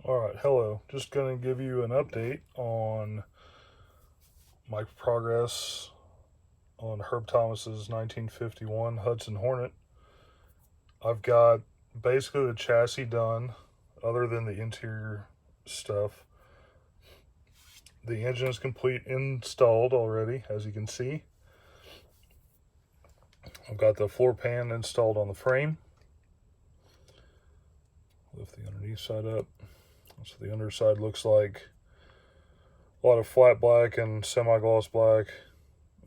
Alright, hello. Just going to give you an update on my progress on Herb Thomas's 1951 Hudson Hornet. I've got basically the chassis done, other than the interior stuff. The engine is complete installed already, as you can see. I've got the floor pan installed on the frame. Lift the underneath side up. So the underside looks like a lot of flat black and semi-gloss black,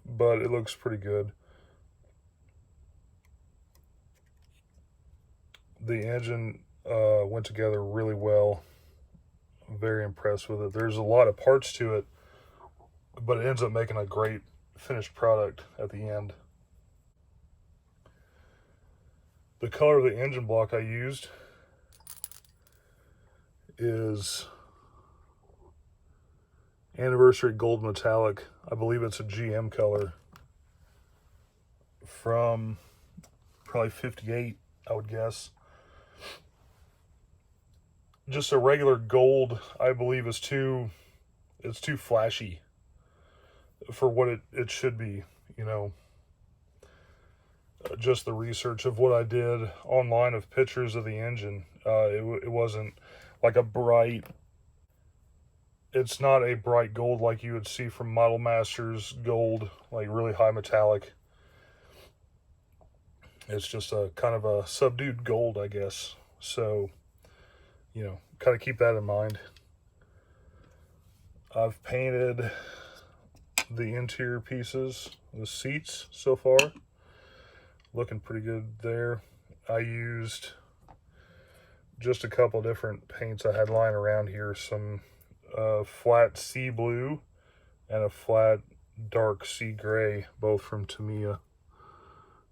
but it looks pretty good. The engine went together really well. I'm very impressed with it. There's a lot of parts to it, but it ends up making a great finished product at the end. The color of the engine block I used is Anniversary Gold Metallic. I believe it's a GM color from probably 58, I would guess. Just a regular gold, I believe, is too flashy for what it should be, you know. Just the research of what I did online of pictures of the engine, it wasn't like a bright, it's not a bright gold like you would see from Model Masters gold, like really high metallic. It's just a kind of a subdued gold, I guess. So, you know, kind of keep that in mind. I've painted the interior pieces, the seats so far. Looking pretty good there. I used just a couple different paints I had lying around here. Some flat sea blue and a flat dark sea gray, both from Tamiya.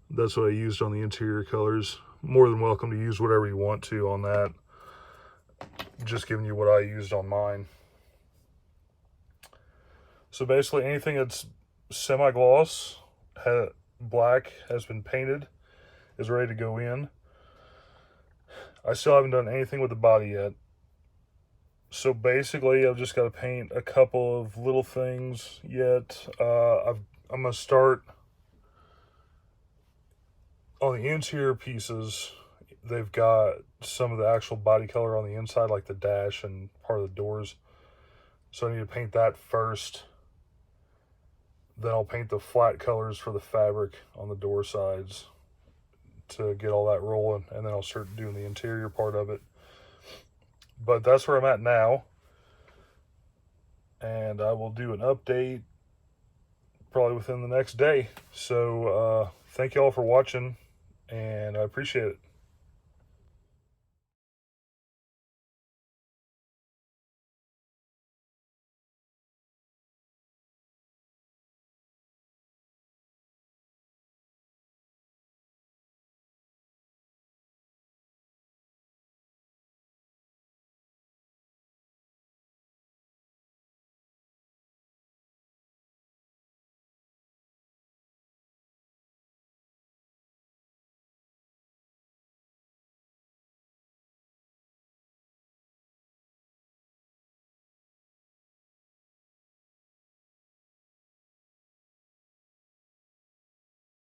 That's what I used on the interior colors. More than welcome to use whatever you want to on that. Just giving you what I used on mine. So basically anything that's semi-gloss, black, has been painted, is ready to go in. I still haven't done anything with the body yet. So basically I've just got to paint a couple of little things yet. I'm going to start on the interior pieces. They've got some of the actual body color on the inside, like the dash and part of the doors. So I need to paint that first. Then I'll paint the flat colors for the fabric on the door sides to get all that rolling. And then I'll start doing the interior part of it. But that's where I'm at now. And I will do an update probably within the next day. So thank you all for watching, and I appreciate it.